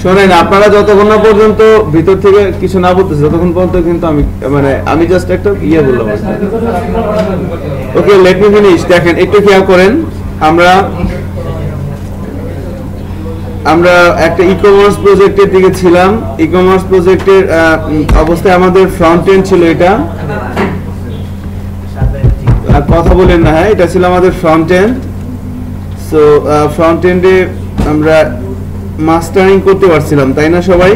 শোনেন, আপনারা যতক্ষণ না পর্যন্ত ভিতর থেকে কিছু না বলতেছে ততক্ষণ পর্যন্ত কিন্তু আমি জাস্ট একটা বললাম। ওকে, লেট মি ফিনিশ। দেখেন, একটু খেয়াল করেন, আমরা একটা ই-কমার্স প্রজেক্টের দিকে ছিলাম। ই-কমার্স প্রজেক্টের অবস্থায় আমাদের ফ্রন্ট এন্ড ছিল, এটা কথা বলেন না, হ্যাঁ, এটা ছিল আমাদের ফ্রন্ট এন্ড। সো ফ্রন্ট এন্ডে আমরা মাস্টারিং করতে পারছিলাম, তাই না সবাই?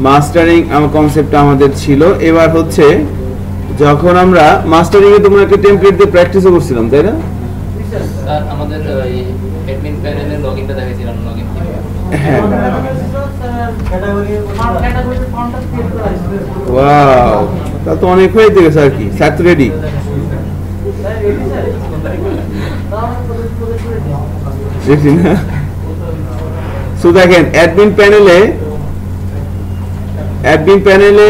মাস্টারিং কনসেপ্টটা আমাদের ছিল। এবার হচ্ছে যখন আমরা মাস্টারিং এ তোমরা একটা টেমপ্লেট দিয়ে প্র্যাকটিসও করছিলাম, তাই না? আমাদের অ্যাডমিন প্যানেলে লগইনটা দেখাইছিলাম, লগইন হ্যাঁ, ওয়াও, তা তো অনেক হয়ে গেছে আর কি। Sir ready? সো দেখেন, অ্যাডমিন প্যানেলে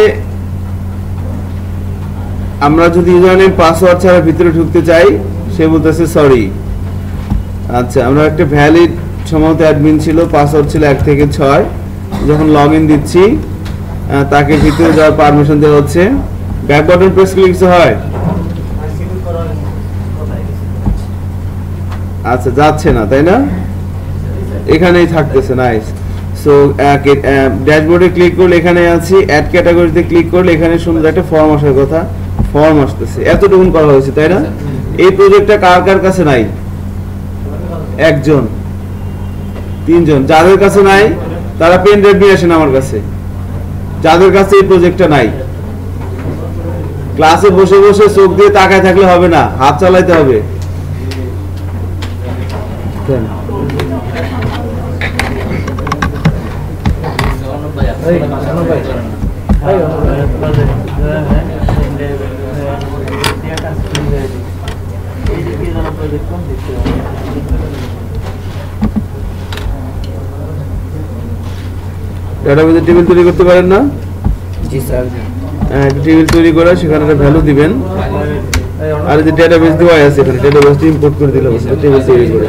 আমরা যদি ইউজারনেম পাসওয়ার্ড ছাড়া ভিতরে ঢুকতে চাই, সে বলতেছে সরি। আচ্ছা, আমরা একটা ভ্যালিড সম্ভবত অ্যাডমিন ছিল, পাসওয়ার্ড ছিল 1 থেকে 6। যখন লগইন দিচ্ছি তাকে ভিতরে যাওয়ার পারমিশন দেওয়া হচ্ছে। ব্যাক বাটন প্রেস করলে কিছু হয়? আচ্ছা, যাচ্ছে না, তাই না? এখানেই থাকতেছে, নাইস। সো ড্যাশবোর্ডে ক্লিক করলে এখানে আছি, অ্যাড ক্যাটাগরিতে ক্লিক করলে এখানে সুন্দর একটা ফর্ম আসার কথা, ফর্ম আসতেছে। এতটুকুন করা হয়েছে, তাই না? এই প্রজেক্টটা কার কার কাছে নাই? 1 জন, 3 জন। যাদের কাছে নাই তারা পেন ড্রাইভ নিয়ে আসেন আমার কাছে। যাদের কাছে এই প্রজেক্টটা নাই, ক্লাসে বসে বসে চোখ দিয়ে তাকায় থাকলে হবে না, হাত চালাইতে হবে। ডাটাবেজে টেবিল তৈরি করতে পারেন না? জি স্যার। টেবিল তৈরি করে সেখানে একটা ভ্যালু দিবেন। আর যে ডাটাবেজ দেওয়া আছে এখানে, ডাটাবেজটা ইম্পোর্ট করে দিলে হবে, টেবিল তৈরি করে।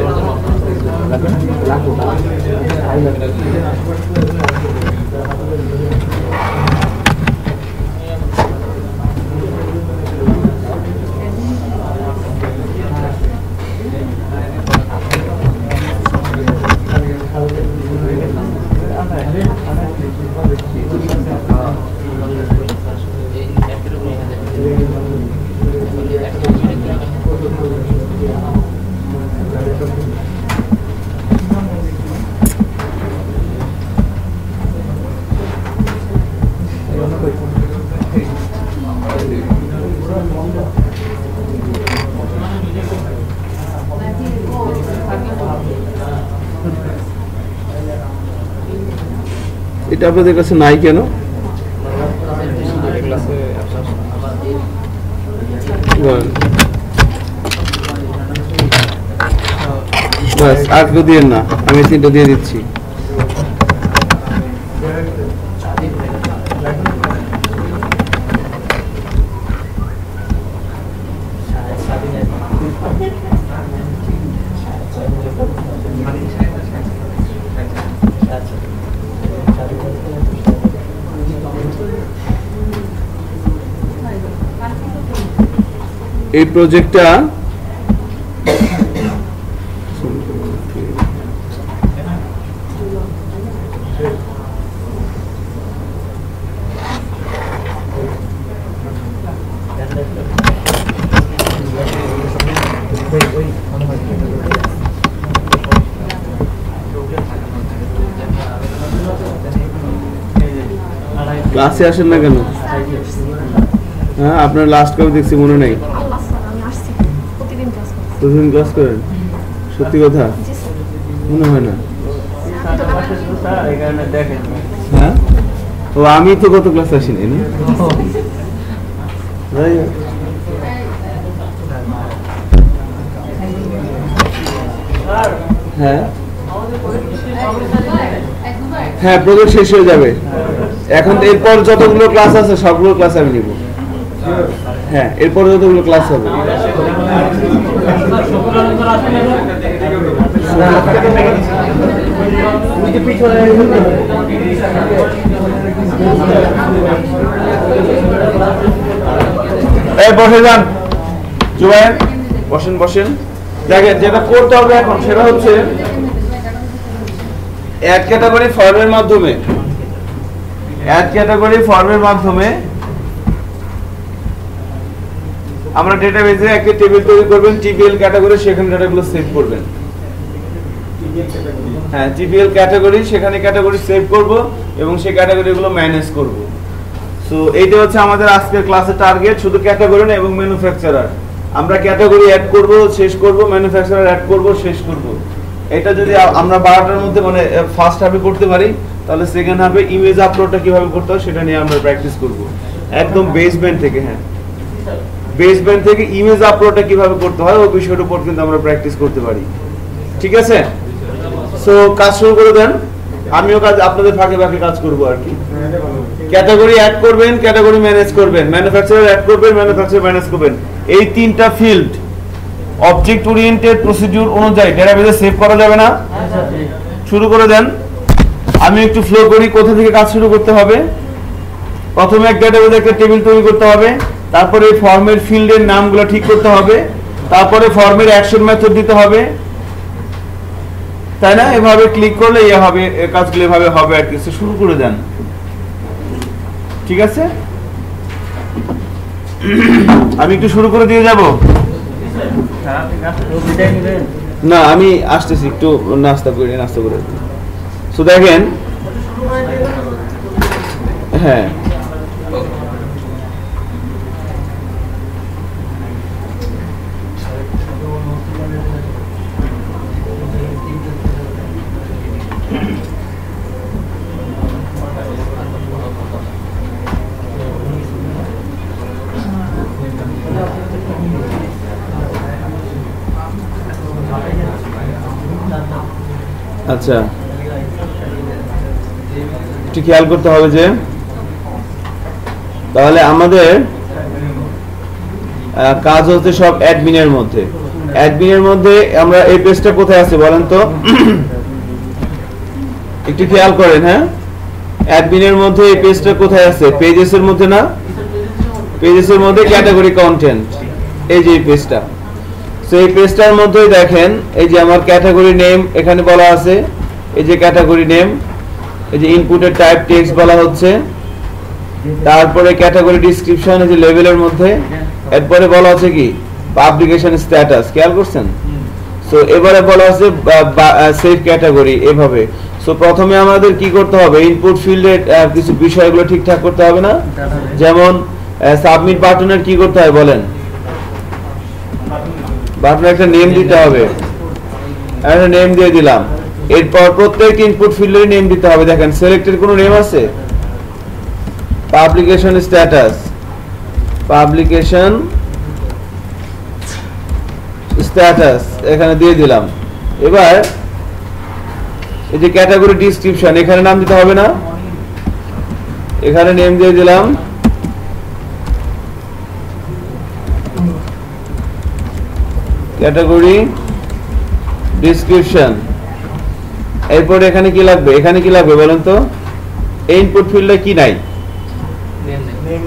এটা আপনাদের কাছে নাই কেন? বাস, আর কেউ দিয়ে না, আমি 3টা দিয়ে দিচ্ছি। এই প্রজেক্টটা ক্লাসে আসেন না কেন? হ্যাঁ, আপনার লাস্ট কবে দেখছি মনে নেই? প্রতিদিন ক্লাস করেন? সত্যি কথা মনে হয় না। হ্যাঁ, ও আমি তো কত ক্লাস আসিনি না। হ্যাঁ হ্যাঁ, প্রজেক্ট শেষ হয়ে যাবে এখন। এরপর যতগুলো ক্লাস আছে সবগুলো ক্লাস আমি নিব। হ্যাঁ, এরপর যতগুলো ক্লাস হবে এই বসে যান জুবাইর, বসেন বসেন। দেখেন যেটা করতে হবে এখন সেটা হচ্ছে অ্যাড ক্যাটাগরি ফর্মের মাধ্যমে আমরা ডেটাবেজে একটা টেবিল তৈরি করবেন, টিপিএল ক্যাটাগরি, সেখানে ডাটাগুলো সেভ করবেন। হ্যাঁ, টিপিএল ক্যাটাগরি, সেখানে ক্যাটাগরি সেভ করব এবং সেই ক্যাটাগরিগুলো ম্যানেজ করব। সো এইটা হচ্ছে আমাদের আজকের ক্লাসের টার্গেট, শুধু ক্যাটাগরি না এবং ম্যানুফ্যাকচারার। আমরা ক্যাটাগরি অ্যাড করব, শেষ করব, ম্যানুফ্যাকচারার অ্যাড করব, শেষ করব। এটা যদি আমরা 12টার মধ্যে মানে ফার্স্ট হাফে করতে পারি, তাহলে সেকেন্ড হাফে ইমেজ আপলোডটা কিভাবে করতে হয় সেটা নিয়ে আমরা প্র্যাকটিস করব একদম বেসমেন্ট থেকে। হ্যাঁ, বেসমেন্ট থেকে ইমেজ আপলোডটা কিভাবে করতে হয় ওই বিষয়ের উপর কিন্তু আমরা প্র্যাকটিস করতে পারি। ঠিক আছে? সো কাজ শুরু করে দেন, আমিও কাজ আপনাদের ফাঁকে ফাঁকে কাজ করব আর কি। ক্যাটাগরি অ্যাড করবেন, ক্যাটাগরি ম্যানেজ করবেন, ম্যানুফ্যাকচারার অ্যাড করবেন, ম্যানুফ্যাকচারার ম্যানেজ করবেন। এই তিনটা ফিল্ড অবজেক্ট ওরিয়েন্টেড প্রসিডিউর অনুযায়ী ডেটাবেজে সেভ করা যাবে না? শুরু করে দেন। আমি একটু ফ্লো করি কোথা থেকে কাজ শুরু করতে হবে। প্রথমে এক ডেটাবেজে একটা টেবিল তৈরি করতে হবে, তারপরে ফর্মের ফিল্ডের নামগুলো ঠিক করতে হবে, তারপরে ফর্মের অ্যাকশন মেথড দিতে হবে, তাই না? এভাবে ক্লিক করলে ইয়ে হবে, কাজগুলো এভাবে হবে আর কিছু। শুরু করে দেন। ঠিক আছে, আমি একটু শুরু করে দিয়ে যাব। না, আমি আসতেছি, একটু নাস্তা করে। সো দেখেন, হ্যাঁ আচ্ছা, একটু খেয়াল করতে হবে যে তাহলে আমাদের কাজ হচ্ছে সব অ্যাডমিনের মধ্যে। আমরা এই পেজটা কোথায় আছে বলেন তো? একটু খেয়াল করেন। হ্যাঁ, অ্যাডমিনের মধ্যে এই পেজটা কোথায় আছে? পেজেসের মধ্যে না? পেজেসের মধ্যে ক্যাটাগরি কন্টেন্ট, এই যে এই পেজটা। সো এই পেজটার মধ্যে দেখেন, এই যে আমার ক্যাটাগরি নেম এখানে বলা আছে, এই যে ক্যাটাগরি নেম, এই যে ইনপুটের টাইপ টেক্সট বলা হচ্ছে, তারপরে ক্যাটাগরি ডেসক্রিপশন এই যে লেভেলের মধ্যে, এরপরে বলা হচ্ছে কি পাবলিকেশন স্ট্যাটাস। খেয়াল করছেন? সো এবারে বলা হচ্ছে সেভ ক্যাটাগরি, এভাবে। সো প্রথমে আমাদের কি করতে হবে? ইনপুট ফিল্ডে কিছু বিষয়গুলো ঠিকঠাক করতে হবে না? যেমন সাবমিট বাটনের কি করতে হয় বলেন? বাটনে একটা নেম দিতে হবে, একটা নেম দিয়ে দিলাম। এরপর প্রত্যেক ইনপুট ফিল্ডের নেম দিতে হবে। দেখেন সিলেক্টের কোনো নেম আছে? পাবলিকেশন স্ট্যাটাস, এখানে দিয়ে দিলাম। এবার এই যে ক্যাটাগরি ডেসক্রিপশন, এখানে নাম দিতে হবে না? এখানে নেম দিয়ে দিলাম। Category description. এরপর এখানে কি লাগবে বলেন তো? ইনপুট ফিল্ডে কি নাই?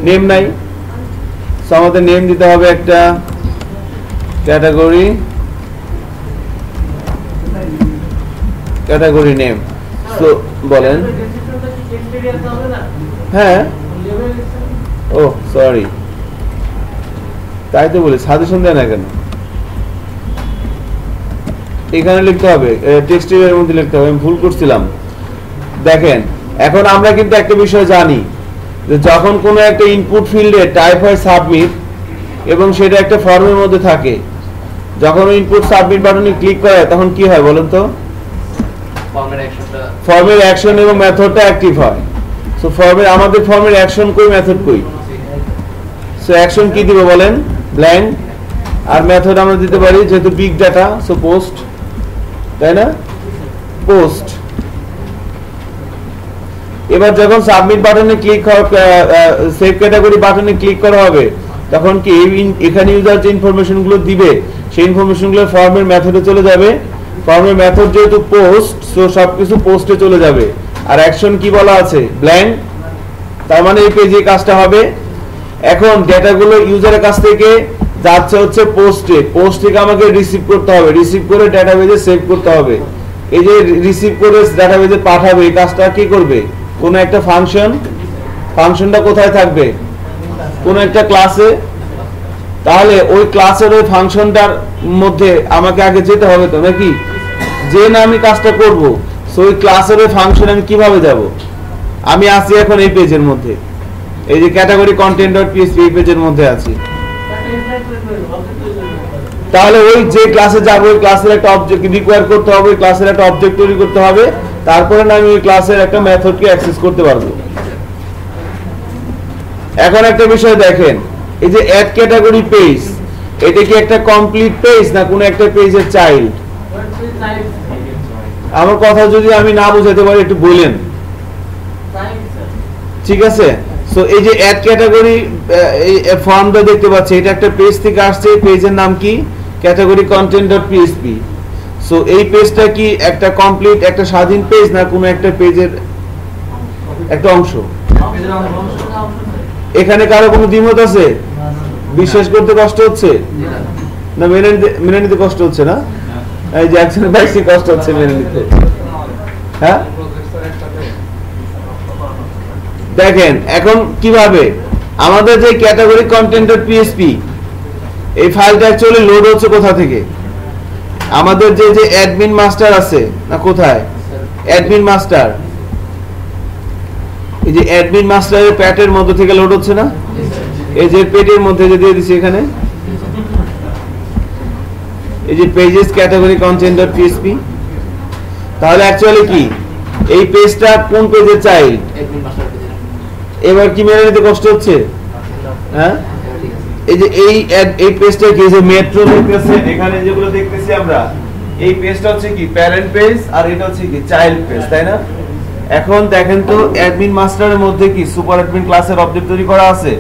নেম নাই। সো আমাদের নেম দিতে হবে একটা, ক্যাটাগরি নেম। সো বলেন। হ্যাঁ, ও সরি, তাই তো বলি, সাজেশন দেয় না কেন? এখানে লিখতে হবে, টেক্সট এর মধ্যে লিখতে হবে, আমি ভুল করছিলাম। দেখেন, এখন আমরা কিন্তু একটা বিষয় জানি যে যখন কোনো একটা ইনপুট ফিল্ডে টাইপ হয় সাবমিট এবং সেটা একটা ফর্মের মধ্যে থাকে, যখন ইনপুট সাবমিট বাটনে ক্লিক করে তখন কি হয় বলেন তো? ফর্মের অ্যাকশন এবং মেথডটা অ্যাক্টিভ হয়। সো আমাদের ফর্মের অ্যাকশন কই, মেথড কই? সো অ্যাকশন কি দিব বলেন? ব্ল্যাঙ্ক। আর মেথড আমরা দিতে পারি, যেহেতু বিগ ডাটা, সো পোস্ট, তাই না? পোস্ট। এবার যখন সাবমিট বাটনে ক্লিক সেভ ক্যাটাগরি বাটনে ক্লিক করা হবে, তখন কি এখানে ইউজার যে ইনফরমেশন গুলো দিবে সেই ইনফরমেশন গুলো ফর্মের মেথডে চলে যাবে, ফর্মের মেথড যেহেতু পোস্ট, সো সবকিছু পোস্টে চলে যাবে। আর অ্যাকশন কি বলা আছে, ব্ল্যাঙ্ক, তার মানে এই পেজে কাজটা হবে। এখন ডেটাগুলো ইউজারের কাছ থেকে যাচ্ছে হচ্ছে পোস্টে, পোস্ট থেকে আমাকে রিসিভ করতে হবে, রিসিভ করে ডাটাবেজে সেভ করতে হবে। এই যে রিসিভ করে ডাটাবেজে পাঠাবে, এই কাজটা কি করবে, কোন একটা ফাংশন, ফাংশনটা কোথায় থাকবে, কোন একটা ক্লাসে। তাহলে ওই ক্লাসের ওই ফাংশনটার মধ্যে আমাকে আগে যেতে হবে তো নাকি, যে না আমি কাজটা করব। সো ওই ক্লাসের ওই ফাংশন আমি কিভাবে যাব, আমি আছি এখন এই পেজের মধ্যে, এই যে ক্যাটাগরি কন্টেন্ট ডট পিএইচপি এই পেজের মধ্যে আছি। তাহলে ওই যে ক্লাসে যাব, ওই ক্লাসের একটা অবজেক্ট রিকোয়ার করতে হবে, ওই ক্লাসের একটা অবজেক্ট তৈরি করতে হবে, তারপরে না আমি ওই ক্লাসের একটা মেথডকে অ্যাক্সেস করতে পারবো। এখন একটা বিষয় দেখেন, এই যে অ্যাড ক্যাটাগরি পেজ, এটা কি একটা কমপ্লিট পেজ না কোন একটা পেজের চাইল্ড? আমার কথা যদি আমি না বুঝাতে পারি একটু বলেন, ঠিক আছে? সো এই যে অ্যাড ক্যাটাগরি এই ফর্মটা দেখতে পাচ্ছি, এটা একটা পেজ থেকে আসছে, পেজের নাম কি, category content dot PHP. So এই পেজটা কি একটা কমপ্লিট একটা স্বাধীন পেজ না কোনো একটা পেজের একটা অংশ? এখানে কারো কোনো দ্বিমত আছে? বিশ্বাস করতে কষ্ট হচ্ছে না মেনে নিতে কষ্ট হচ্ছে না? এই যে একজনের বেশি কষ্ট হচ্ছে মেনে নিতে। হ্যাঁ, দেখেন এখন কিভাবে আমাদের যে ক্যাটাগরি কন্টেন্ট ডট পিএইচপি এই ফাইলটা অ্যাকচুয়ালি লোড হচ্ছে কোথা থেকে, আমাদের যে যে অ্যাডমিন মাস্টার আছে না, কোথায় অ্যাডমিন মাস্টার, এই যে অ্যাডমিন মাস্টারের প্যাটের মধ্যে থেকে লোড হচ্ছে না, এই যে পেটের মধ্যে যে দিয়ে দিছি এখানে, এই যে pages category content dot PHP. তাহলে অ্যাকচুয়ালি কি এই পেজটা কোন পেজে চাই, এবার কি মেনে নিতে কষ্ট হচ্ছে? হ্যাঁ, এই যে এই পেজটা কি, যে মেট্রো দেখতেছে এখানে যেগুলো দেখতেছি আমরা, এই পেজটা হচ্ছে কি প্যারেন্ট পেজ, আর এটা হচ্ছে কি চাইল্ড পেজ, তাই না? এখন দেখেন তো অ্যাডমিন মাস্টারের মধ্যে কি সুপার অ্যাডমিন ক্লাসের অবজেক্ট তৈরি করা আছে?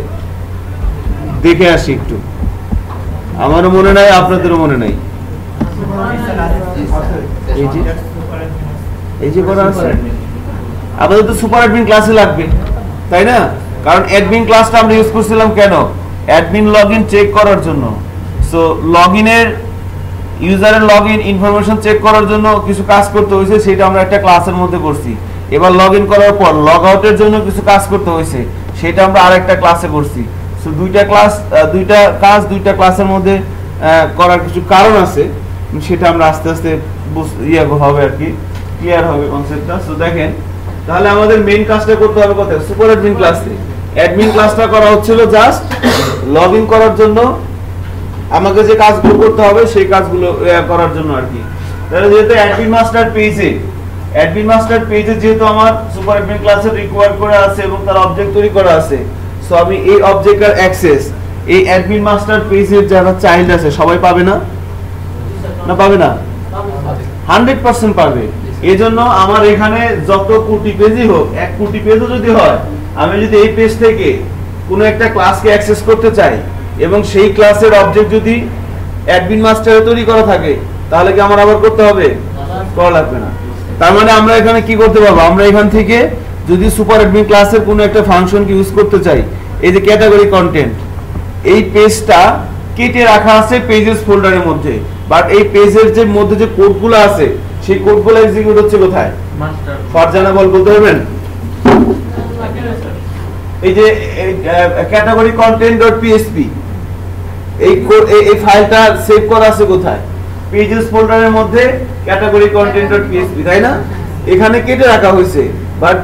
দেখে আসি একটু, আমারও মনে নাই আপনাদেরও মনে নাই। এই যে করা আছে, আমাদের তো সুপার অ্যাডমিন ক্লাসে লাগবে, তাই না? কারণ অ্যাডমিন ক্লাসটা আমরা ইউজ করছিলাম কেন, অ্যাডমিন লগইন চেক করার জন্য। সো লগইনের ইউজারের লগইন ইনফরমেশন চেক করার জন্য কিছু কাজ করতে হয়েছে, সেটা আমরা একটা ক্লাসের মধ্যে করছি। এবার লগইন করার পর লগ আউটের জন্য কিছু কাজ করতে হয়েছে, সেটা আমরা আরেকটা ক্লাসে করছি। সো দুইটা ক্লাসের মধ্যে করার কিছু কারণ আছে, সেটা আমরা আস্তে আস্তে হবে আর কি, ক্লিয়ার হবে কনসেপ্টটা। সো দেখেন, তাহলে আমাদের মেইন কাজটা করতে হবে কোথায়, সুপার অ্যাডমিন ক্লাসে। অ্যাডমিন ক্লাসটা করা হচ্ছিল জাস্ট লগইন করার জন্য, আমাকে যে কাজগুলো করতে হবে সেই কাজগুলো করার জন্য আর কি। তাহলে যেহেতু অ্যাডমিন মাস্টার পেজে যেহেতু আমার সুপার অ্যাডমিন ক্লাসে রিকোয়ার করে আছে এবং তার অবজেক্ট তৈরি করা আছে, সো আমি এই অবজেক্টের অ্যাক্সেস এই অ্যাডমিন মাস্টার পেজের যারা চাইল্ড আছে সবাই পাবে না? না পাবে না? 100% পাবে। এজন্য আমার এখানে যত কোটি পেজই হোক, 1 কোটি পেজও যদি হয়, আমি যদি এই পেজ থেকে কোনো একটা ক্লাসকে অ্যাক্সেস করতে চাই এবং সেই ক্লাসের অবজেক্ট যদি অ্যাডমিন মাস্টারে তৈরি করা থাকে, তাহলে কি আমার আবার করতে হবে? করা লাগবে না। তার মানে আমরা এখানে কি করতে পারবো, আমরা এখান থেকে যদি সুপার অ্যাডমিন ক্লাসের কোনো একটা ফাংশনকে ইউজ করতে চাই, এই যে ক্যাটাগরি কন্টেন্ট, এই পেজটা কেটে রাখা আছে পেজেস ফোল্ডারের মধ্যে, বাট এই পেজের যে মধ্যে যে কোডগুলো আছে সেই কোডগুলো এক্সিকিউট হচ্ছে কোথায়? মাস্টার। ফারজানা বলতে পারবেন? এই যে ক্যাটাগরি কন্টেন্ট ডট পিএইচপি এই ফাইলটা সেভ করা আছে কোথায়? পেজেস ফোল্ডারের মধ্যে ক্যাটাগরি কন্টেন্ট ডট পিএইচপি, তাই না? এখানে কেটে রাখা হয়েছে, বাট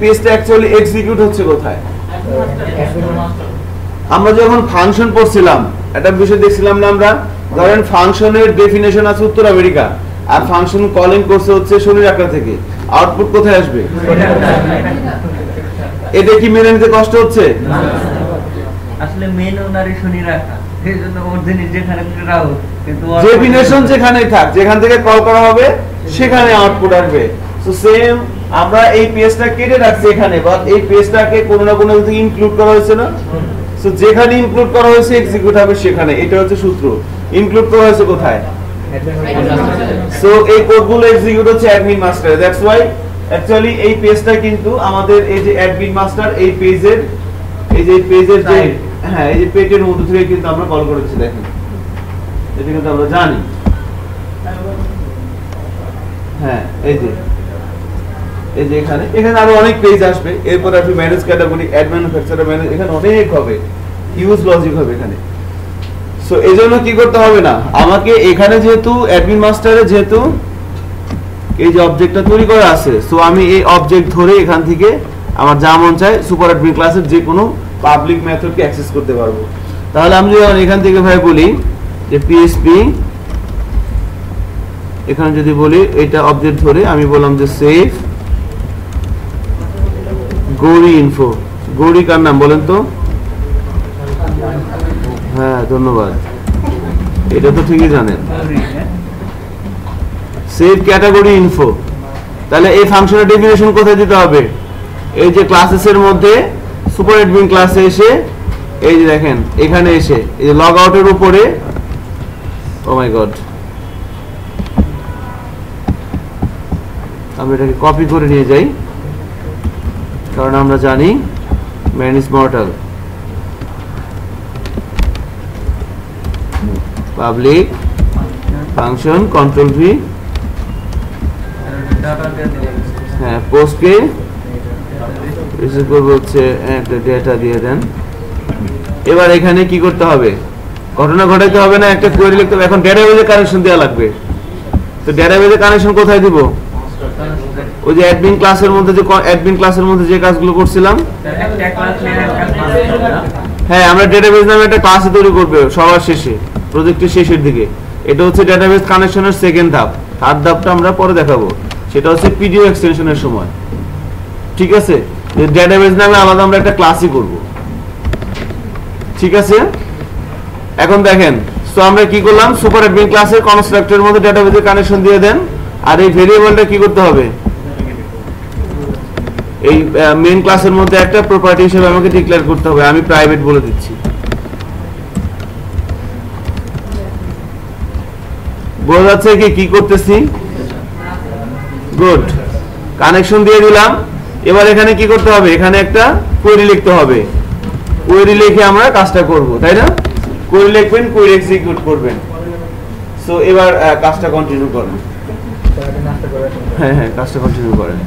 পেজটা অ্যাকচুয়ালি এক্সিকিউট হচ্ছে কোথায়? আমরা যখন ফাংশন পড়ছিলাম একটা বিষয় দেখছিলাম না আমরা, ধরেন ফাংশনের ডেফিনেশন আছে উত্তর আমেরিকা, আর ফাংশন কলিং করছে হচ্ছে শনি রাখা থেকে, আউটপুট কোথায় আসবে? এটা কি মেনে নিতে কষ্ট হচ্ছে? আসলে মেন ওনারই শনি রাখা, এজন্য অরিজিনাল যেখানে রাখো, কিন্তু ডেফিনেশন যেখানেই থাক, যেখান থেকে কল করা হবে সেখানে আউটপুট আসবে। সো সেম আমরা এই পেজটা কেটে রাখছি এখানে, বাট এই পেজটাকে কোনো না কোনো দিকে ইনক্লুড করা হয়েছে না? সো যেখানে ইনক্লুড করা হয়েছে এক্সিকিউট হবে সেখানে। এটা হচ্ছে সূত্র। ইনক্লুড করা হয়েছে কোথায়? সো এই কোডগুলো এক্সিকিউট হচ্ছে অ্যাডমিন মাস্টারে। দ্যাটস ওয়াই অ্যাকচুয়ালি এই পেজটা কিন্তু আমাদের এই যে অ্যাডমিন মাস্টার এই পেজের যে হ্যাঁ এই যে পেজের মধ্যে থেকে কিন্তু আমরা কল করেছি। দেখেন এটা কিন্তু আমরা জানি। হ্যাঁ এই যে এখানে আরো অনেক পেজ আসবে, এরপর আসবে manage category, add manufacturer manage, এখানে অনেক হবে, ইউজ লজিক হবে এখানে। সো এজন্য কি করতে হবে না, আমাকে এখানে যেহেতু অ্যাডমিন মাস্টারে যেহেতু এই যে অবজেক্টটা তৈরি করা আছে, সো আমি এই অবজেক্ট ধরে এখান থেকে আমার যা মন চায় সুপার অ্যাডমিন ক্লাসের যে কোনো পাবলিক মেথডকে অ্যাক্সেস করতে পারবো। তাহলে আমি যদি এখান থেকে ভাই বলি যে পিএসপি, এখানে যদি বলি এটা অবজেক্ট ধরে আমি বললাম যে সেভ গৌরী ইনফো। গৌরী কার নাম বলেন তো? হ্যাঁ ধন্যবাদ, এটা তো ঠিকই জানেন। Save category info. তাহলে এই ফাংশনের ডেফিনেশন কোথায় দিতে হবে? এই যে ক্লাসেস এর মধ্যে সুপার অ্যাডমিন ক্লাসে এসে এই যে দেখেন এখানে এসে এই যে লগ আউটের উপরে, ও মাই গড, আমরা এটাকে কপি করে নিয়ে যাই কারণ আমরা জানি man is mortal. Public function control V, হ্যাঁ পোস্টকে রিসিভ করবো হচ্ছে একটা ডেটা দিয়ে দেন। এবার এখানে কি করতে হবে, ঘটনা ঘটাইতে হবে না, একটা কোয়েরি লিখতে হবে। এখন ডেটাবেজে কানেকশন দেওয়া লাগবে, তো ডেটাবেজে কানেকশন কোথায় দিব? ওই যে অ্যাডমিন ক্লাসের মধ্যে যে কাজগুলো করছিলাম, হ্যাঁ আমরা ডেটাবেজ নামে একটা ক্লাস তৈরি করবে সবার শেষে, প্রজেক্টের শেষের দিকে। এটা হচ্ছে ডেটাবেজ কানেকশনের সেকেন্ড ধাপ। থার্ড ধাপটা আমরা পরে দেখাবো, সেটা হচ্ছে পিডিও এক্সটেনশনের সময়। ঠিক আছে, ডেটাবেজ নামে আলাদা আমরা একটা ক্লাসই করব। ঠিক আছে, এখন দেখেন সো আমরা কি করলাম, সুপার অ্যাডমিন ক্লাসের কনস্ট্রাক্টরের মধ্যে ডেটাবেজের কানেকশন দিয়ে দেন। আর এই ভেরিয়েবলটা কি করতে হবে, এই মেইন ক্লাসের মধ্যে একটা প্রপার্টি হিসেবে আমাকে ডিক্লেয়ার করতে হবে। আমি প্রাইভেট বলে দিচ্ছি। বোঝা যাচ্ছে কি করতেছি? গুড, কানেকশন দিয়ে দিলাম। এবার এখানে কি করতে হবে, এখানে একটা কোয়েরি লিখতে হবে। কোয়েরি লিখে আমরা কাজটা করব, তাই না? কোয়েরি লিখবেন, কোয়েরি এক্সিকিউট করবেন। সো এবার কাজটা কন্টিনিউ করেন। হ্যাঁ হ্যাঁ কাজটা কন্টিনিউ করেন।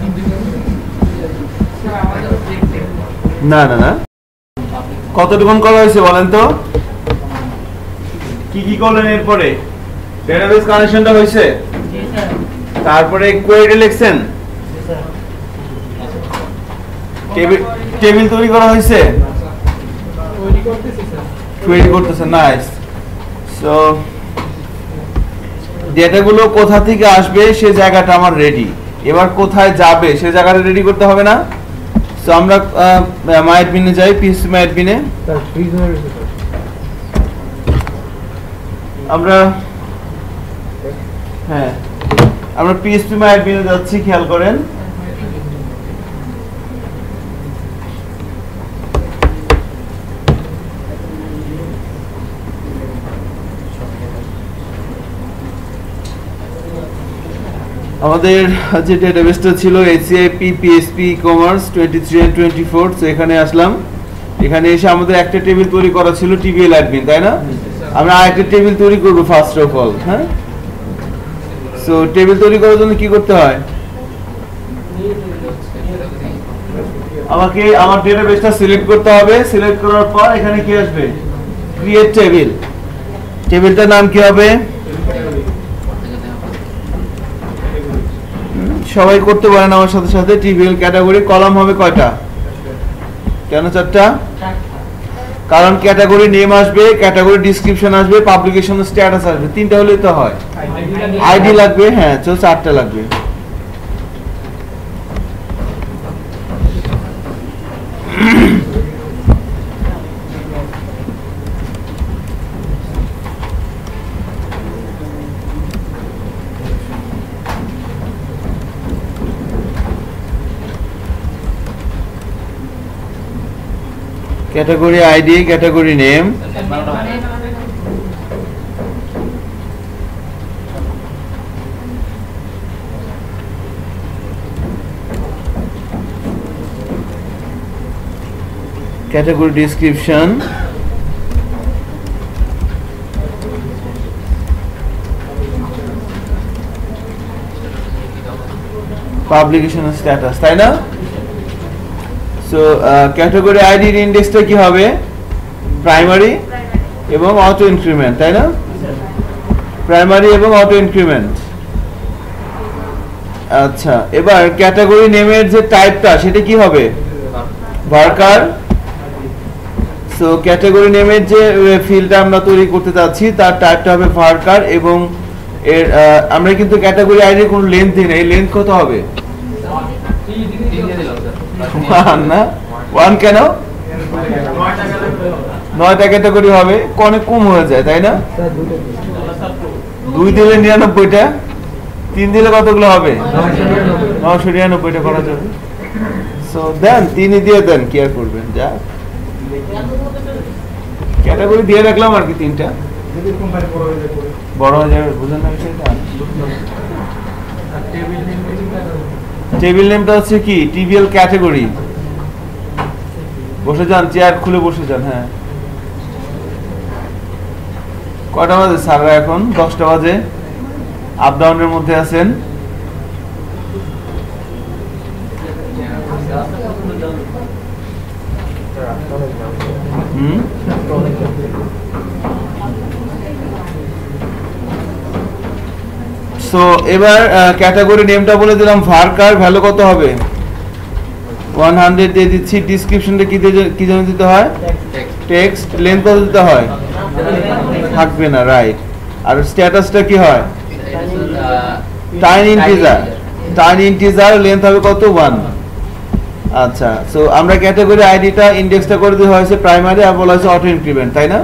না না না, কতটুকুন করা হয়েছে বলেন তো? কি করলেন এরপরে? ডেটাবেজ কানেকশনটা হয়েছে, তারপরে কোয়েরি লিখছেন, টেবিল তৈরি করা হয়েছে, কোয়েরি করতেছেন। নাইস। সো ডেটাগুলো কোথা থেকে আসবে সে জায়গাটা আমার রেডি। এবার কোথায় যাবে সে জায়গাটা রেডি করতে হবে না? সো আমরা মাইডমিনে যাই, পিএসপি মাইডমিনে আমরা পিএসপি মাইডমিনে যাচ্ছি, খেয়াল করেন। আমাদের যে ডেটাবেসটা ছিল ACIP PSP কমার্স 23 and 24, তো এখানে আসলাম। এখানে এসে আমাদের একটা টেবিল তৈরি করা ছিল টিবিএল অ্যাডমিন, তাই না? আমরা আরেকটা টেবিল তৈরি করব ফার্স্ট অফ অল। হ্যাঁ, সো টেবিল তৈরি করার জন্য কি করতে হয়, আমাকে আমার ডেটাবেসটা সিলেক্ট করতে হবে। সিলেক্ট করার পর এখানে কি আসবে, ক্রিয়েট টেবিল। টেবিলটার নাম কি হবে? সবাই করতে পারেন আমার সাথে সাথে। টিবিএল ক্যাটাগরি কলাম হবে কয়টা? কেন 4টা? কারণ ক্যাটাগরি নেম আসবে, ক্যাটাগরি ডেসক্রিপশন আসবে, পাবলিকেশন স্ট্যাটাস আসবে। 3টা হলেই তো হয়। আইডি লাগবে, হ্যাঁ, 4টা লাগবে। Category ID, category name, category description, publication status, তাই না? সো ক্যাটাগরি আইডির ইন্ডেক্সটা কি হবে? প্রাইমারি এবং অটো ইনক্রিমেন্ট, তাই না? প্রাইমারি এবং অটো ইনক্রিমেন্ট। আচ্ছা, এবার ক্যাটাগরি নেমের যে টাইপটা সেটা কি হবে? ভার্কার। সো ক্যাটাগরি নেমের যে ফিল্ডটা আমরা তৈরি করতে যাচ্ছি তার টাইপটা হবে ভার্কার, এবং এর আমরা কিন্তু ক্যাটাগরি আইডির কোনো লেন্থ দিই না। এই লেন্থ কত হবে? 1 না? 1 কেন? 9টা ক্যাটাগরি হবে, অনেক কম হয়ে যায়, তাই না? 2 দিলে 99টা, 3 দিলে কতগুলো হবে? 999টা করা যাবে। সো দেন 3 দিয়ে দেন, কি আর করবেন, যা ক্যাটাগরি দিয়ে রাখলাম আর কি 3টা। বড় হয়ে যাবে, বুঝলেন না বিষয়টা? টেবিল নেমটা হচ্ছে কি? TBL category. বসে যান, চেয়ার খুলে বসে যান। হ্যাঁ, কয়টা বাজে স্যাররা? এখন 10টা বাজে। আপ ডাউনের মধ্যে আছেন। সো এবার ক্যাটাগরি নেমটা বলে দিলাম ভার্কার, ভ্যালু কত হবে? 100 দিয়ে দিচ্ছি। ডেসক্রিপশনটা কি জন্য দিতে হয়? টেক্সট। লেন্থ কত দিতে হয়? থাকবে না, রাইট। আর স্ট্যাটাসটা কি হয়? Tiny integer. Tiny integer, length হবে কত? 1। আচ্ছা, সো আমরা ক্যাটাগরি আইডিটা ইন্ডেক্সটা করে দেওয়া হয়েছে প্রাইমারি, আর বলা হয়েছে অটো ইনক্রিমেন্ট, তাই না?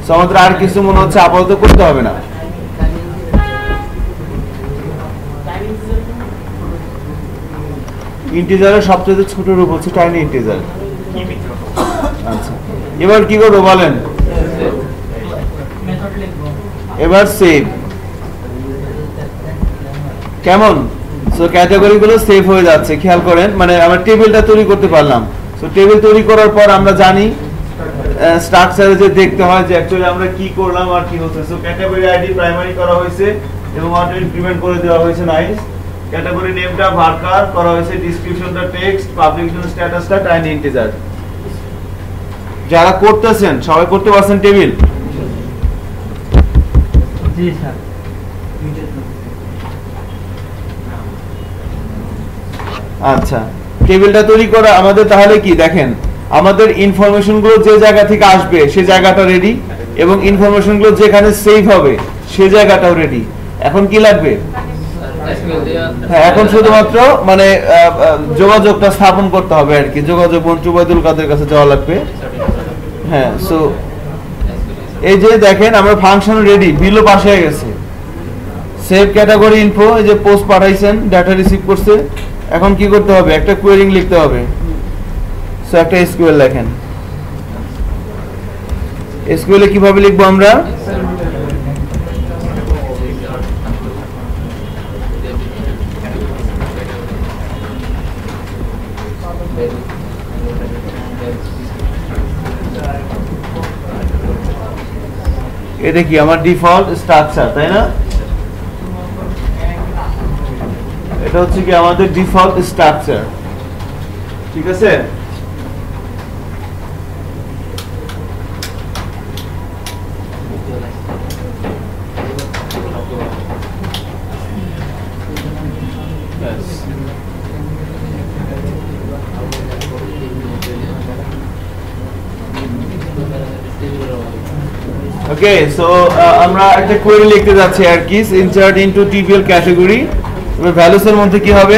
সো আমাদের আর কিছু মনে হচ্ছে আপাতত করতে হবে না। ইন্টিজারের সবচেয়ে ছোট রূপ হচ্ছে টাইনি ইন্টিজার। আচ্ছা, এবার কি করবো বলেন? এবার সেভ। কেমন? সো ক্যাটাগরি গুলো সেভ হয়ে যাচ্ছে, খেয়াল করেন। মানে আমরা টেবিলটা তৈরি করতে পারলাম। সো টেবিল তৈরি করার পর আমরা জানি স্ট্রাকচারে যে দেখতে হয় যে অ্যাকচুয়ালি আমরা কি করলাম আর কি হচ্ছে। সো ক্যাটাগরি আইডি প্রাইমারি করা হয়েছে এবং অটো ইনক্রিমেন্ট করে দেওয়া হয়েছে, নাইস। ক্যাটাগরি নেমটা ভার্কার করা হয়েছে, ডেসক্রিপশনটা টেক্সট, পাবলিকেশন স্ট্যাটাসটা টাইনি ইন্টিজার। যারা করতেছেন সবাই করতে পারছেন টেবিল? জি স্যার। আচ্ছা, টেবিলটা তৈরি করা আমাদের তাহলে কি দেখেন, আমাদের ইনফরমেশন গুলো যে জায়গা থেকে আসবে সে জায়গাটা রেডি, এবং ইনফরমেশন গুলো যেখানে সেভ হবে সে জায়গাটাও রেডি। এখন কি লাগবে? হ্যাঁ, এখন শুধুমাত্র মানে যোগাযোগটা স্থাপন করতে হবে আর কি। যোগাযোগ মন্ত্রী ওবায়দুল কাদের কাছে যাওয়া লাগবে। হ্যাঁ, সো এই যে দেখেন আমরা ফাংশন রেডি, বিলও পাস হয়ে গেছে। সেভ ক্যাটাগরি ইনফো, এই যে পোস্ট পাঠাইছেন, ডাটা রিসিভ করছে। এখন কি করতে হবে? একটা কোয়েরিং লিখতে হবে। সো একটা এসকিউএল লেখেন। এসকিউএল কিভাবে লিখবো আমরা? এটা কি আমার ডিফল্ট স্ট্রাকচার, তাই না? এটা হচ্ছে কি আমাদের ডিফল্ট স্ট্রাকচার, ঠিক আছে? ওকে, সো আমরা একটা কোয়েরি লিখতে যাচ্ছি আর কি, ইনসার্ট ইনটু টিবিএল ক্যাটাগরি। এবার ভ্যালুস এর মধ্যে কি হবে?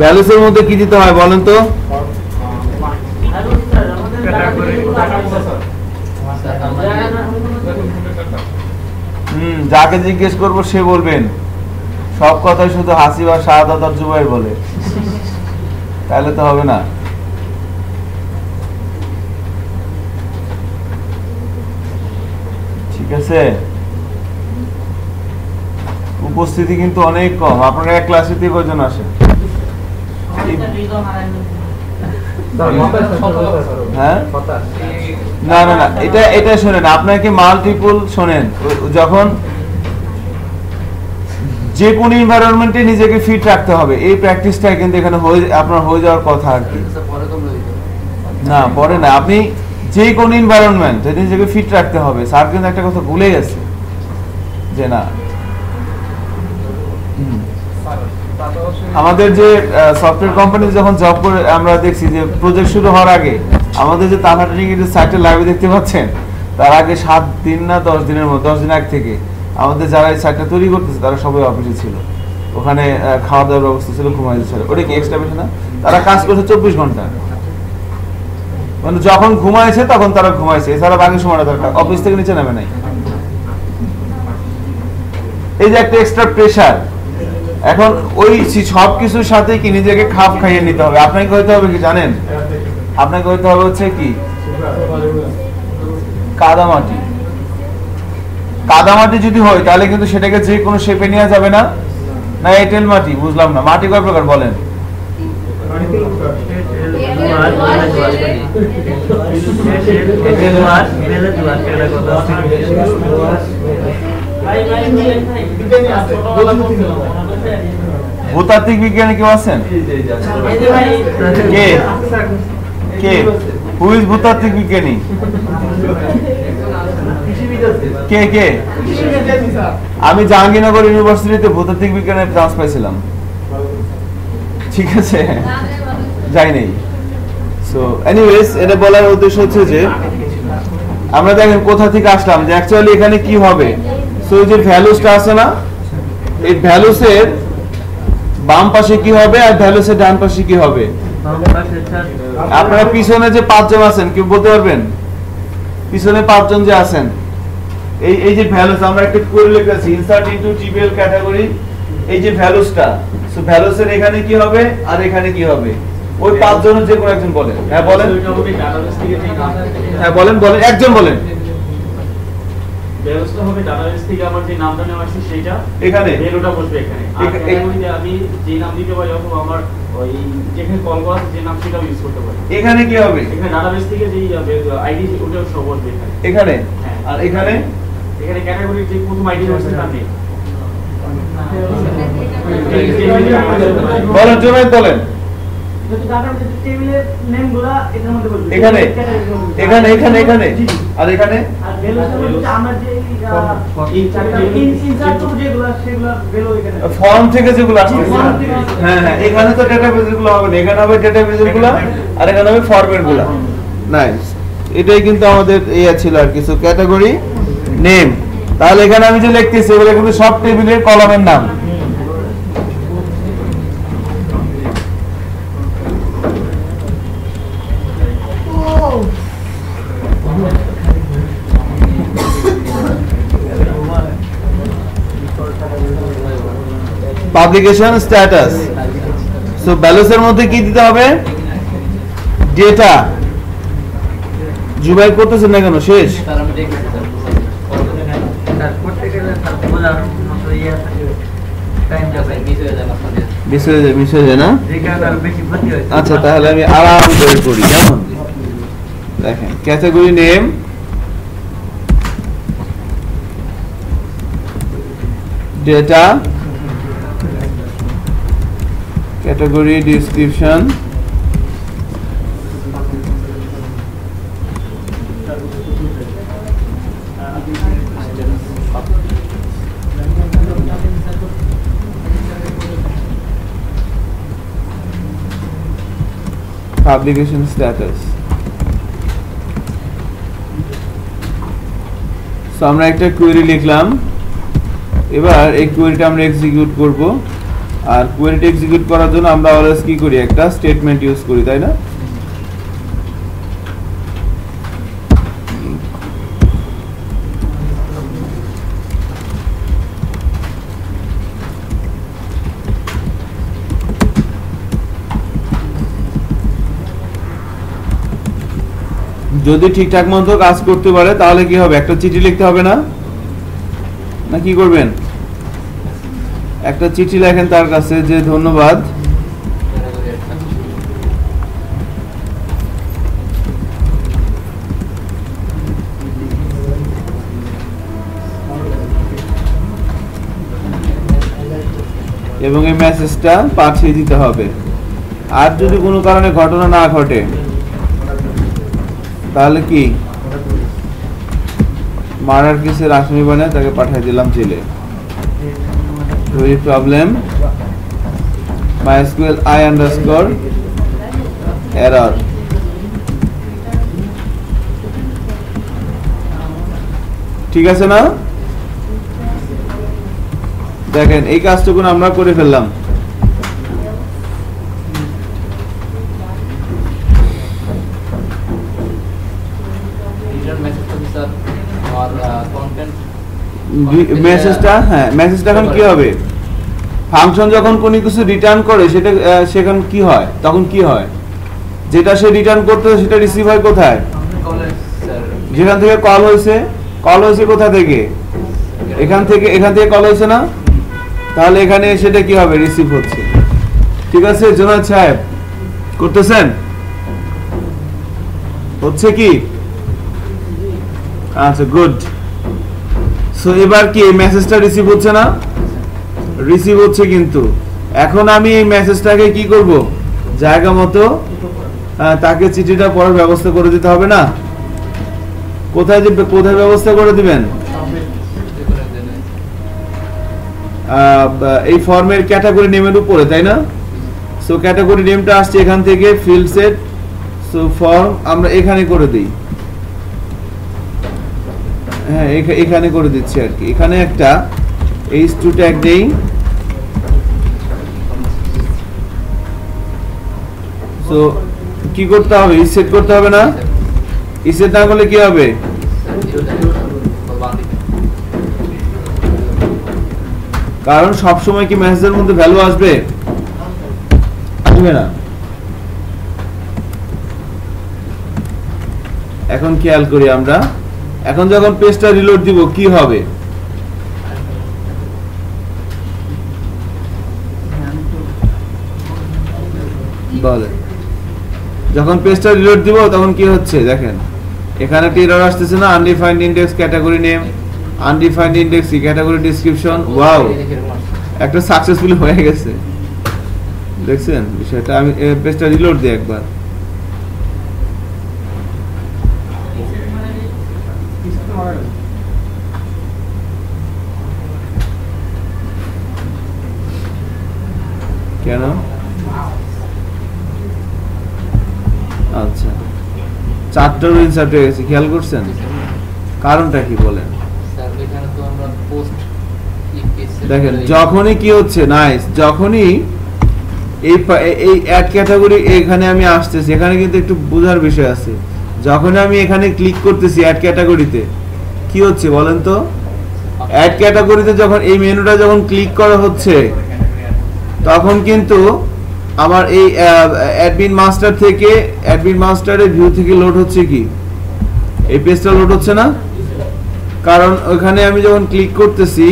ভ্যালুস এর মধ্যে কি দিতে হয় বলেন তো? যাকে জিজ্ঞেস করবো সে বলবেন, সব কথাই শুধু হাসি বা শাহাদাত আর জুবাইর বলে, তাহলে তো হবে না। ঠিক আছে, উপস্থিতি কিন্তু অনেক কম। আপনারা এক ক্লাসে কয়জন আসেন? হ্যাঁ না না না এটা এটা শোনেন, আপনাকে মাল্টিপল শোনেন, যখন যে কোন এনভায়রনমেন্টে নিজেকে ফিট রাখতে হবে এই প্র্যাকটিসটা কিন্তু এখানে আপনার হয়ে যাওয়ার কথা আর কি। না পরে না, আপনি যে কোন এনভায়রনমেন্ট নিজেকে ফিট রাখতে হবে। স্যার কিন্তু একটা কথা ভুলে গেছে যে না, আমাদের যে সফটওয়্যার কোম্পানি যখন জব করে আমরা দেখছি যে প্রজেক্ট শুরু হওয়ার আগে আমাদের যে তানহা ট্রেনিং এর সাইটে লাইভে দেখতে পাচ্ছেন, তার আগে 7 দিন না 10 দিনের মধ্যে 10 দিন আগ থেকে আমাদের যারা এই সাইটটা তৈরি করতেছে তারা সবাই অফিসে ছিল, ওখানে খাওয়া দাওয়ার ব্যবস্থা ছিল, ঘুমাইতে ছিল। ওটা কি এক্সট্রা বেশি না? তারা কাজ করছে 24 ঘন্টা, মানে যখন ঘুমাইছে তখন তারা ঘুমাইছে, এছাড়া বাকি সময়টা তারা অফিস থেকে নিচে নামে নাই। এই যে একটা এক্সট্রা প্রেশার, এখন ওই সব কিছুর সাথে কি নিজেকে খাপ খাইয়ে নিতে হবে। আপনাকে হইতে হবে কি জানেন, আপনাকে হইতে হবে হচ্ছে কি কাদামাটি। কাদামাটি যদি হয় তাহলে কিন্তু সেটাকে যে কোনো শেপে নেওয়া যাবে না। না এঁটেল মাটি, বুঝলাম না, মাটি কয় প্রকার বলেন? ভূতাত্ত্বিক বিজ্ঞানী কেউ আছেন? কে কে হু ইজ ভূতাত্ত্বিক বিজ্ঞানী? কে কে? আমি জাহাঙ্গীরনগর ইউনিভার্সিটিতে ভূতাত্ত্বিক বিজ্ঞানের চান্স পাইছিলাম, ঠিক আছে, যাই নেই। সো এনিওয়েজ, এটা বলার উদ্দেশ্য হচ্ছে যে আমরা দেখেন কোথা থেকে আসলাম, যে অ্যাকচুয়ালি এখানে কি হবে। সো এই যে ভ্যালুসটা আছে না, এই ভ্যালুসের বাম পাশে কি হবে আর ভ্যালুসের ডান পাশে কি হবে? আপনারা পিছনে যে 5 জন আছেন কেউ বলতে পারবেন? পিছনে 5 জন যে আছেন, এই যে ভ্যালুস আমরা একটা করে লিখেছি ইনসার্ট ইনটু টিবিএল ক্যাটাগরি, এই যে ভ্যালুসটা, সো ভ্যালুসের এখানে কি হবে আর এখানে কি হবে? ওই 5 জনের যে কোনো একজন বলেন। হ্যাঁ বলেন, হ্যাঁ বলেন বলেন, একজন বলেন। ব্যবস্থা হবে ডাটাবেস থেকে আমার যে নামটা নেওয়া আছে সেটা এখানে ভ্যালুটা বসবে এখানে, আর ক্যাটাগরিতে আমি যে নাম দিতে পারি অথবা আমার ওই যেখানে কল করা আছে যে নাম সেটাও ইউজ করতে পারি। এখানে কি হবে? এখানে ডাটাবেস থেকে যে আইডি ওটা সব বসবে এখানে। এখানে হ্যাঁ, আর এখানে এখানে ক্যাটাগরির যে প্রথম আইডি আছে তার নেম বলেন, জোরে বলেন। এখানে এখানে এখানে এখানে আর এখানে ফর্ম থেকে যেগুলো আসছে, হ্যাঁ হ্যাঁ, এখানে তো ডেটাবেস গুলো হবে না, এখানে হবে ডেটাবেস গুলো আর এখানে হবে ফরম্যাট গুলো। নাইস, এটাই কিন্তু আমাদের ইয়া ছিল আর কিছু ক্যাটাগরি নেম। তাহলে এখানে আমি যে লিখতেছি এগুলো কিন্তু সব টেবিলের কলামের নাম। পাবলিকেশন স্ট্যাটাস, সো ব্যালেন্সের মধ্যে কি দিতে হবে? ডেটা। জুবাই করতেছেন না কেন? শেষ মিস হয়ে যায় না? আচ্ছা তাহলে আমি আরাম করে করি, কেমন? দেখেন category name, data, category description, publication status। So আমরা একটা কোয়েরি লিখলাম, এবার এই কোয়েরিটা আমরা এক্সিকিউট করব। আর কোয়েরিটা এক্সিকিউট করার জন্য আমরা অলওয়েজ কি করি? একটা স্টেটমেন্ট ইউজ করি, তাই না? যদি ঠিকঠাক মতো কাজ করতে পারে তাহলে কি হবে? একটা চিঠি লিখতে হবে না? না কি করবেন? একটা চিঠি লেখেন তার কাছে যে ধন্যবাদ এবং এই মেসেজটা পাঠিয়ে দিতে হবে। আর যদি কোনো কারণে ঘটনা না ঘটে তাহলে কি মার্ডার কেসের আসামি বানিয়ে তাকে পাঠিয়ে দিলাম জেলে। Problem MySQL I_error। ঠিক আছে না? দেখেন এই কাজটুকু আমরা করে ফেললাম। মেসেজটা মেসেজটা এখন কি হবে? ফাংশন যখন কোনো কিছু রিটার্ন করে সেটা সেখানে কি হয়, তখন কি হয়? যেটা সে রিটার্ন করতে সেটা রিসিভ হয় কোথায়? যেখান থেকে কল হয়েছে কোথা থেকে? এখান থেকে কল হয়েছে না? তাহলে এখানে সেটা কি হবে? রিসিভ হচ্ছে। ঠিক আছে জোনায়েদ সাহেব, করতেছেন? হচ্ছে কি? আচ্ছা গুড। সো এবার কি এই মেসেজটা রিসিভ হচ্ছে না? রিসিভ হচ্ছে, কিন্তু এখন আমি এই মেসেজটাকে কি করব? জায়গা মতো তাকে চিঠিটা পড়ার ব্যবস্থা করে দিতে হবে না? কোথায় ব্যবস্থা করে দিবেন? এই ফর্মের ক্যাটাগরি নেমের উপরে, তাই না? সো ক্যাটাগরি নেমটা আসছে এখান থেকে, ফিল্ড সেট। সো ফর্ম আমরা এখানে করে দিই। হ্যাঁ এখানে করে দিচ্ছি আর কি। এখানে একটা h2 ট্যাগ দেই। সো কি করতে হবে? সেট করতে হবে না? সেট না করলে কি হবে? কারণ সব সময় কি মেসেজের মধ্যে ভ্যালু আসবে? আসবে না। এখন খেয়াল করি আমরা, এখন যখন পেজটা রিলোড দিব কি হবে? বলে যখন পেজটা রিলোড দিব তখন কি হচ্ছে দেখেন, এখানে একটা এরর আসতেছে না? Undefined index category name, undefined index category description. Wow, একটা সাকসেসফুল হয়ে গেছে। দেখছেন বিষয়টা? আমি পেজটা রিলোড দিই একবার। কেন? আচ্ছা, 4টা রো ইনসার্ট হয়ে গেছে, খেয়াল করছেন? কারণটা কি বলেন? দেখেন যখনই কি হচ্ছে, নাইস, যখনই এই অ্যাড ক্যাটাগরি এখানে আমি আসতেছি, এখানে কিন্তু একটু বোঝার বিষয় আছে। যখন আমি এখানে ক্লিক করতেছি অ্যাড ক্যাটাগরিতে, কি হচ্ছে বলেন তো? অ্যাড ক্যাটাগরিতে যখন এই মেনুটা যখন ক্লিক করা হচ্ছে তখন কিন্তু আমার এই অ্যাডমিন মাস্টার থেকে, অ্যাডমিন মাস্টারের ভিউ থেকে লোড হচ্ছে কি এই পেজটা লোড হচ্ছে না? কারণ ওখানে আমি যখন ক্লিক করতেছি,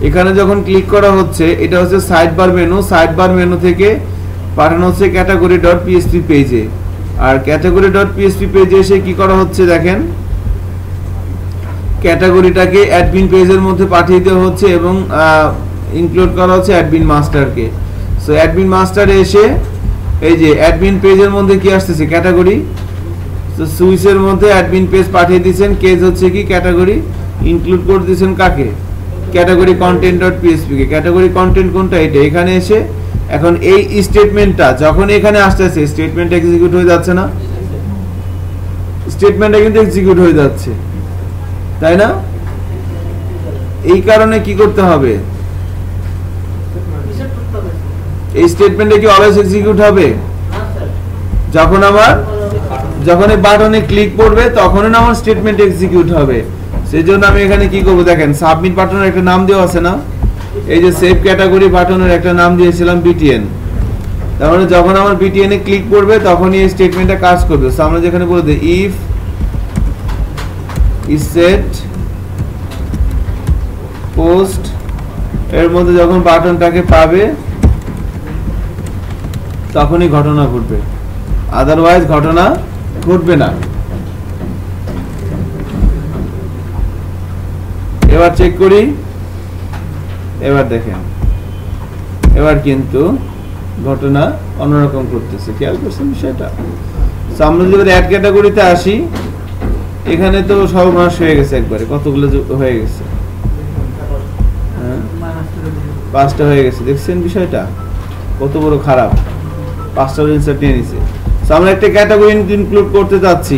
এখানে যখন ক্লিক করা হচ্ছে, এটা হচ্ছে সাইড বার মেনু থেকে পাঠানো হচ্ছে category.php পেজে। আর category.php পেজে এসে কি করা হচ্ছে দেখেন, ক্যাটাগরিটাকে অ্যাডমিন পেজের মধ্যে পাঠিয়ে দেওয়া হচ্ছে এবং ইনক্লুড করা হচ্ছে অ্যাডমিন মাস্টারকে। সো অ্যাডমিন মাস্টারে এসে এই যে অ্যাডমিন পেজের মধ্যে কি আসতেছে? ক্যাটাগরি। তো সুইচের মধ্যে অ্যাডমিন পেজ পাঠিয়ে দিয়েছেন, কেস হচ্ছে কি ক্যাটাগরি, ইনক্লুড করে দিয়েছেন কাকে? ক্যাটাগরি content.php কে। ক্যাটাগরি কন্টেন্ট কোনটা? এটা। এখানে এসে এখন এই স্টেটমেন্টটা যখন এখানে আসতেছে, স্টেটমেন্ট এক্সিকিউট হয়ে যাচ্ছে না? স্টেটমেন্টটা কিন্তু এক্সিকিউট হয়ে যাচ্ছে, তাই না? এই কারণে কি করতে হবে? এই স্টেটমেন্টে কি অলওয়েজ এক্সিকিউট হবে? যখন এই বাটনে ক্লিক করবে তখনই আমার স্টেটমেন্ট এক্সিকিউট হবে। সেজন্য আমি এখানে কি করব দেখেন, সাবমিট বাটনের একটা নাম দেওয়া আছে না? এই যে সেভ ক্যাটাগরি বাটনের একটা নাম দিয়েছিলাম BTN। তার মানে যখন আমার BTN এ ক্লিক করবে তখনই এই স্টেটমেন্টটা কাজ করবে। সো আমরা যেখানে বলে দিই ইফ is set post এর মধ্যে যখন বাটনটাকে পাবে তখনই ঘটনা ঘটবে, আদারওয়াইজ ঘটনা ঘটবে না। এবার চেক করি এবার দেখেন, এবার কিন্তু ঘটনা অন্যরকম করতেছে, খেয়াল করছেন বিষয়টা? আমরা যদি অ্যাড ক্যাটাগরিতে আসি, এখানে তো সর্বনাশ হয়ে গেছে, একবারে কতগুলো হয়ে গেছে, হ্যাঁ 5টা হয়ে গেছে। দেখছেন বিষয়টা কত বড় খারাপ, 5টা ইনসার্ট নিয়ে নিছে। সো আমরা একটা ক্যাটাগরি ইনক্লুড করতে যাচ্ছি,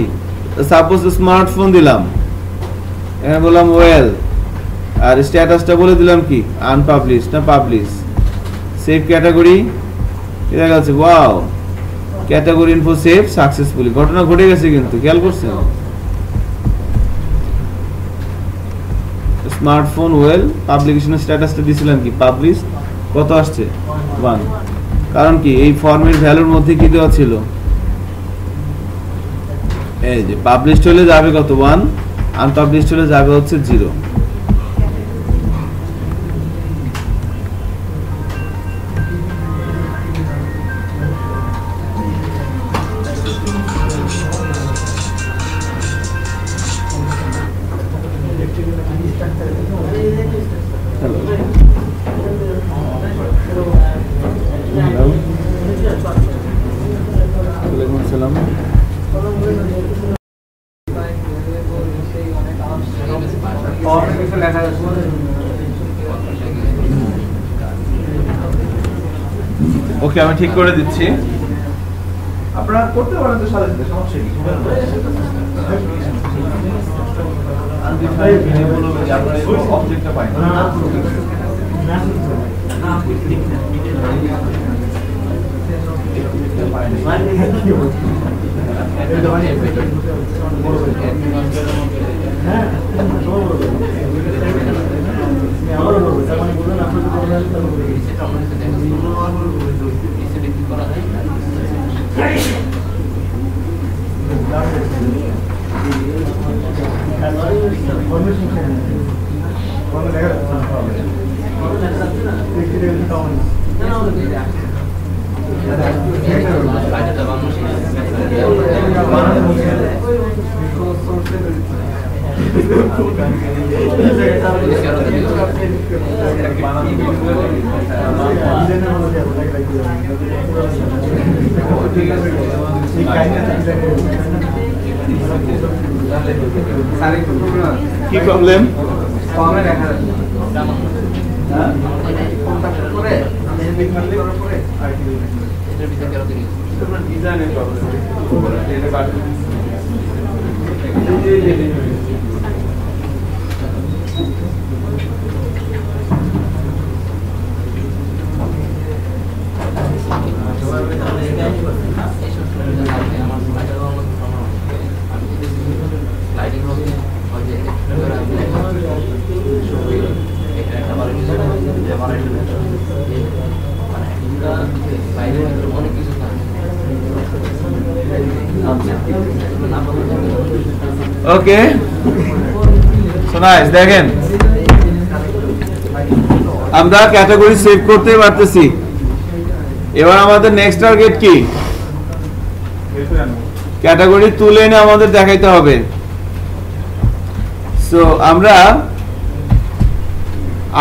সাপোজ স্মার্টফোন দিলাম, এখানে বললাম ওয়েল, আর স্ট্যাটাসটা বলে দিলাম কি আনপাবলিশ না পাবলিশ। সেভ ক্যাটাগরি, এটা গেছে, wow category info save successfully, ঘটনা ঘটে গেছে কিন্তু, খেয়াল করছেন? স্মার্টফোন ওয়েল, পাবলিকেশনের স্ট্যাটাসটা দিছিলাম কি পাবলিশ, কত আসছে 1, কারণ কি এই ফর্মের ভ্যালুর মধ্যে কি দেওয়া ছিল, এই যে পাবলিশড হলে যাবে কত 1, আনপাবলিশড হলে যাবে হচ্ছে 0। ওকে, আমি ঠিক করে দিচ্ছি, আপনারা করতে পারেন তো, সাথে সাথে সমস্যা কি? অবজেক্টটা পাই না, কি প্রবলেম? ওকে, সো নাইস। দেখেন আমরা ক্যাটাগরি সেভ করতে পারতেছি। এবার আমাদের নেক্সট টার্গেট কি? ক্যাটাগরি তুলে এনে আমাদের দেখাইতে হবে। সো আমরা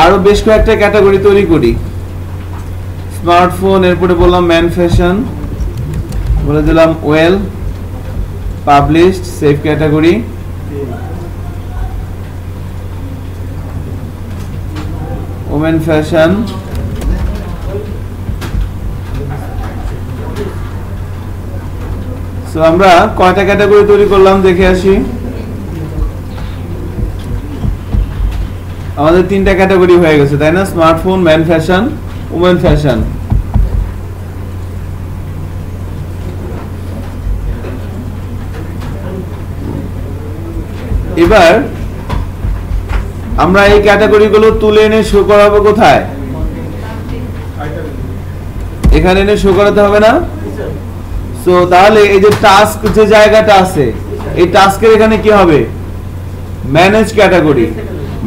আরো বেশ কয়েকটা ক্যাটাগরি তৈরি করি। স্মার্টফোন, এরপরে বললাম ম্যান ফ্যাশন, বলে দিলাম well, published, save category, women fashion, so আমরা কয়টা ক্যাটাগরি তৈরি করলাম দেখে আসি। আমাদের 3টা ক্যাটাগরি হয়ে গেছে, তাই না? Smartphone, man fashion, women fashion. এবার আমরা এই ক্যাটাগরিগুলো তুলে এনে শো করাবো কোথায়? এখানে এনে শো করাতে হবে না? সো তাহলে এই যে টাস্ক যে জায়গাটা আছে, এই টাস্কের এখানে কি হবে? Manage category.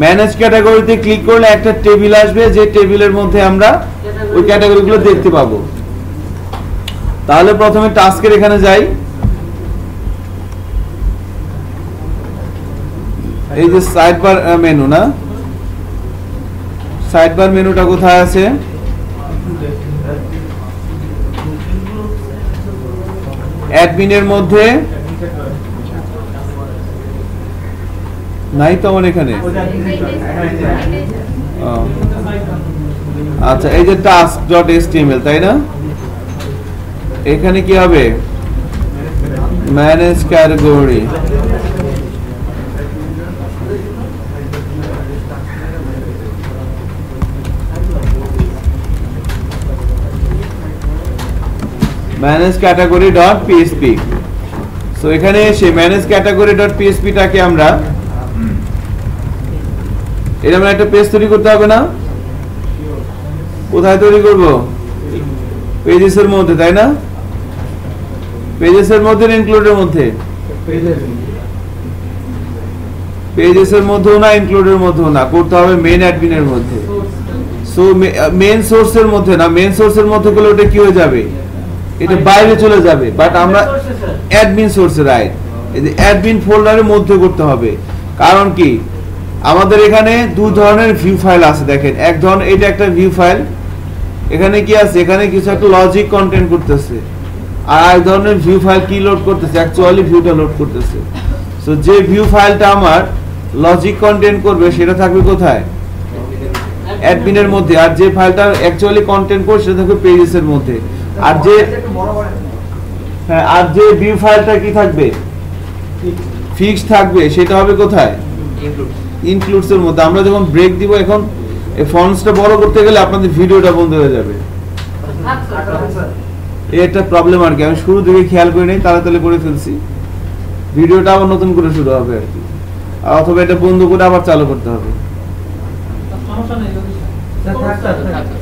ম্যানেজ ক্যাটাগরিতে ক্লিক করলে একটা টেবিল আসবে, যে টেবিলের মধ্যে আমরা ওই ক্যাটাগরিগুলো দেখতে পাবো। তাহলে প্রথমে টাস্কের এখানে যাই, এই যে সাইড বার মেনু, না সাইডবার মেনুটা কোথায় আছে? অ্যাডমিনের মধ্যে নাই তো আমার এখানে। আচ্ছা, এই যে task.html, তাই না? এখানে কি হবে? Manage category. Manage category dot PSP. So এখানে এসে ম্যানেজ ক্যাটাগরি ডট পিএসপি টাকে আমরা এরকম একটা পেজ তৈরি করতে হবে না? কোথায় তৈরি করব? পেজেসের মধ্যে, তাই না? পেজেসের মধ্যে ইনক্লুডের মধ্যে, পেজেসের মধ্যেও না, ইনক্লুডের মধ্যেও না, করতে হবে মেইন অ্যাডমিনের মধ্যে। সো মেইন সোর্সের মধ্যে না, মেইন সোর্সের মধ্যে করলে ওটা কি হয়ে যাবে? এটা বাইরে চলে যাবে। বাট আমরা অ্যাডমিন সোর্সে, রাইট, এই যে অ্যাডমিন ফোল্ডারের মধ্যে করতে হবে। কারণ কি, আমাদের এখানে দুই ধরনের ভিউ ফাইল আছে। দেখেন, এক ধরনের এটা একটা ভিউ ফাইল, এখানে কি আছে? এখানে কিছু একটা লজিক কন্টেন্ট করতেছে। আর এক ধরনের ভিউ ফাইল কি লোড করতেছে? অ্যাকচুয়ালি ভিউটা লোড করতেছে। সো যে ভিউ ফাইলটা আমার লজিক কন্টেন্ট করবে সেটা থাকবে কোথায়? অ্যাডমিনের মধ্যে। আর যে ফাইলটা অ্যাকচুয়ালি কন্টেন্ট করবে সেটা থাকবে পেজেসের মধ্যে। আর যে হ্যাঁ, আর যে ভিউ ফাইলটা কি থাকবে? ফিক্সড থাকবে, সেটা হবে কোথায়? ইনক্লুডস এর মধ্যে। আমরা যখন ব্রেক দিব, এখন এই ফন্টসটা বড় করতে গেলে আপনাদের ভিডিওটা বন্ধ হয়ে যাবে। এটা প্রবলেম আর কি, আমি শুরু থেকে খেয়াল করি নাই, তাড়াতাড়ি করে ফেলছি। ভিডিওটা আবার নতুন করে শুরু হবে আর কি, অথবা এটা বন্ধ করে আবার চালু করতে হবে। সমস্যা নেই।